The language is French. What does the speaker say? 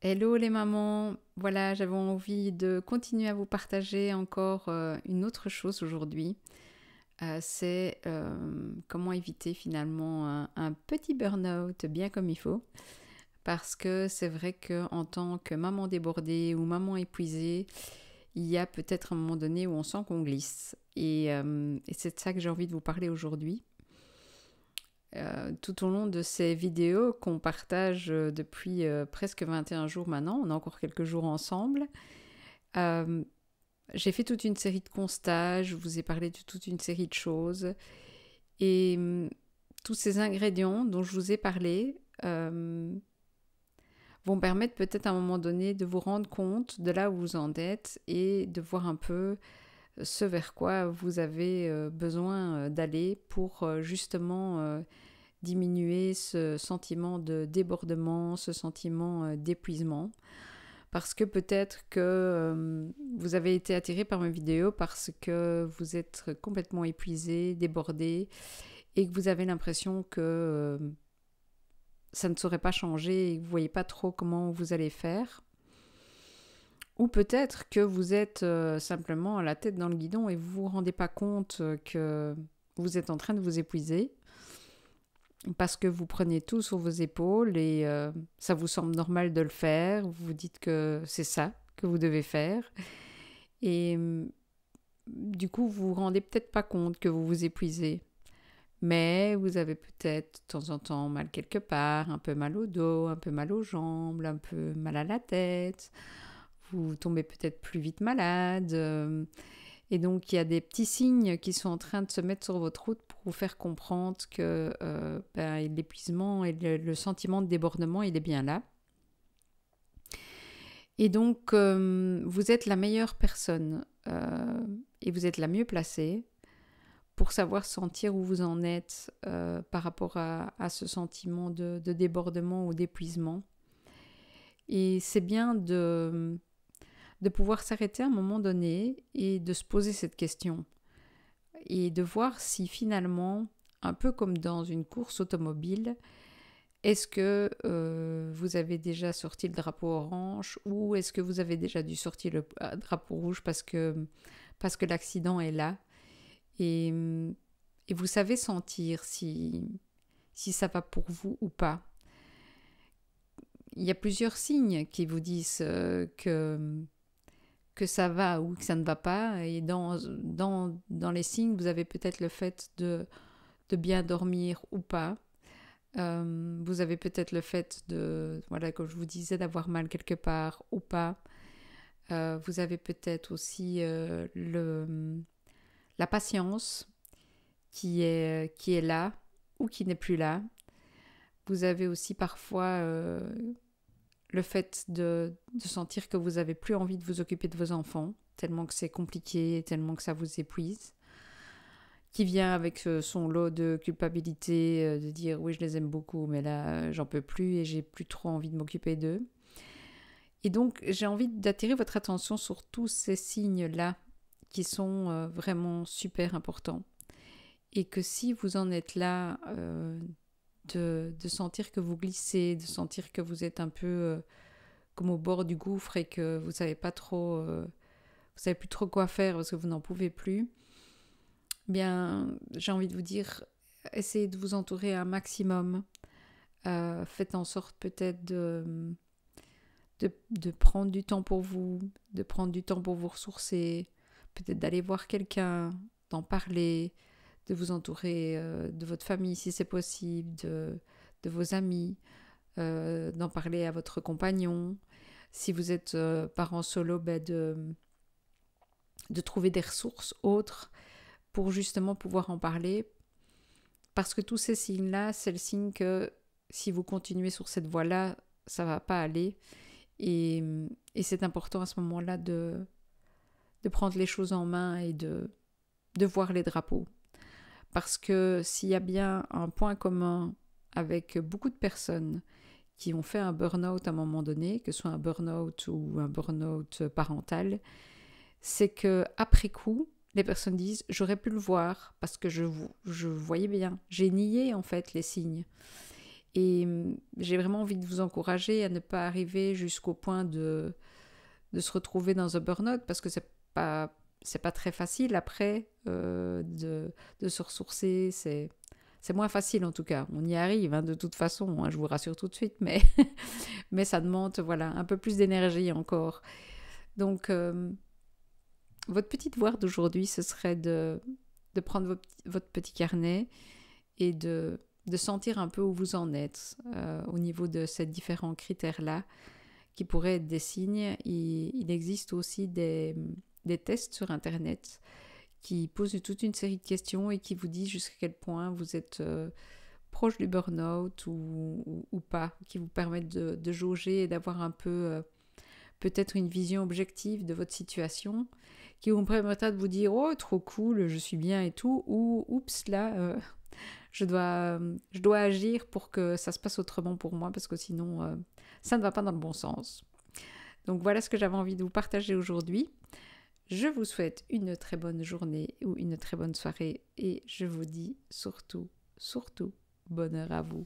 Hello les mamans, voilà, j'avais envie de continuer à vous partager encore une autre chose aujourd'hui. C'est comment éviter finalement un petit burn-out bien comme il faut. Parce que c'est vrai qu'en tant que maman débordée ou maman épuisée, il y a peut-être un moment donné où on sent qu'on glisse. Et c'est de ça que j'ai envie de vous parler aujourd'hui. Tout au long de ces vidéos qu'on partage depuis presque 21 jours maintenant, on a encore quelques jours ensemble, euh, j'ai fait toute une série de constats, je vous ai parlé de toute une série de choses, et tous ces ingrédients dont je vous ai parlé vont permettre peut-être à un moment donné de vous rendre compte de là où vous en êtes et de voir un peu ce vers quoi vous avez besoin d'aller pour justement diminuer ce sentiment de débordement, ce sentiment d'épuisement. Parce que peut-être que vous avez été attiré par mes vidéos parce que vous êtes complètement épuisé, débordé, et que vous avez l'impression que ça ne saurait pas changer et que vous ne voyez pas trop comment vous allez faire. Ou peut-être que vous êtes simplement la tête dans le guidon et vous ne vous rendez pas compte que vous êtes en train de vous épuiser parce que vous prenez tout sur vos épaules et ça vous semble normal de le faire. Vous vous dites que c'est ça que vous devez faire. Et du coup, vous vous rendez peut-être pas compte que vous vous épuisez. Mais vous avez peut-être de temps en temps mal quelque part, un peu mal au dos, un peu mal aux jambes, un peu mal à la tête. Vous tombez peut-être plus vite malade. Et donc, il y a des petits signes qui sont en train de se mettre sur votre route pour vous faire comprendre que l'épuisement et le sentiment de débordement, il est bien là. Et donc, vous êtes la meilleure personne et vous êtes la mieux placée pour savoir sentir où vous en êtes par rapport à ce sentiment de débordement ou d'épuisement. Et c'est bien de pouvoir s'arrêter à un moment donné et de se poser cette question. Et de voir si finalement, un peu comme dans une course automobile, est-ce que vous avez déjà sorti le drapeau orange ou est-ce que vous avez déjà dû sortir le drapeau rouge parce que l'accident est là et, et vous savez sentir si ça va pour vous ou pas. Il y a plusieurs signes qui vous disent que ça va ou que ça ne va pas. Et dans les signes, vous avez peut-être le fait de bien dormir ou pas. Vous avez peut-être le fait de, voilà, comme je vous disais, d'avoir mal quelque part ou pas. Vous avez peut-être aussi la patience qui est là ou qui n'est plus là. Vous avez aussi parfois le fait de sentir que vous n'avez plus envie de vous occuper de vos enfants, tellement que c'est compliqué, tellement que ça vous épuise, qui vient avec son lot de culpabilité, de dire oui je les aime beaucoup, mais là j'en peux plus et j'ai plus trop envie de m'occuper d'eux. Et donc j'ai envie d'attirer votre attention sur tous ces signes-là qui sont vraiment super importants. Et que si vous en êtes là, de sentir que vous glissez, de sentir que vous êtes un peu comme au bord du gouffre et que vous savez pas trop, vous savez plus trop quoi faire parce que vous n'en pouvez plus, bien, j'ai envie de vous dire, essayez de vous entourer un maximum. Faites en sorte peut-être de prendre du temps pour vous, de prendre du temps pour vous ressourcer, peut-être d'aller voir quelqu'un, d'en parler, de vous entourer de votre famille si c'est possible, de vos amis, d'en parler à votre compagnon. Si vous êtes parent solo, de trouver des ressources autres pour justement pouvoir en parler. Parce que tous ces signes-là, c'est le signe que si vous continuez sur cette voie-là, ça ne va pas aller. Et c'est important à ce moment-là de prendre les choses en main et de voir les drapeaux. Parce que s'il y a bien un point commun avec beaucoup de personnes qui ont fait un burn-out à un moment donné, que ce soit un burn-out ou un burn-out parental, c'est que après coup, les personnes disent « j'aurais pu le voir parce que je voyais bien, j'ai nié en fait les signes ». Et j'ai vraiment envie de vous encourager à ne pas arriver jusqu'au point de se retrouver dans un burn-out, parce que c'est pas très facile après de se ressourcer. C'est moins facile en tout cas. On y arrive hein, de toute façon, hein, je vous rassure tout de suite, mais, mais ça demande voilà, un peu plus d'énergie encore. Donc, votre petit devoir d'aujourd'hui, ce serait de prendre votre petit carnet et de sentir un peu où vous en êtes au niveau de ces différents critères-là qui pourraient être des signes. Il existe aussi des tests sur Internet qui posent toute une série de questions et qui vous disent jusqu'à quel point vous êtes proche du burn-out ou pas, qui vous permettent de jauger et d'avoir un peu peut-être une vision objective de votre situation, qui vous permettra de vous dire « Oh, trop cool, je suis bien et tout » ou « Oups, là, je dois agir pour que ça se passe autrement pour moi parce que sinon, ça ne va pas dans le bon sens. » Donc voilà ce que j'avais envie de vous partager aujourd'hui. Je vous souhaite une très bonne journée ou une très bonne soirée et je vous dis surtout, bonheur à vous.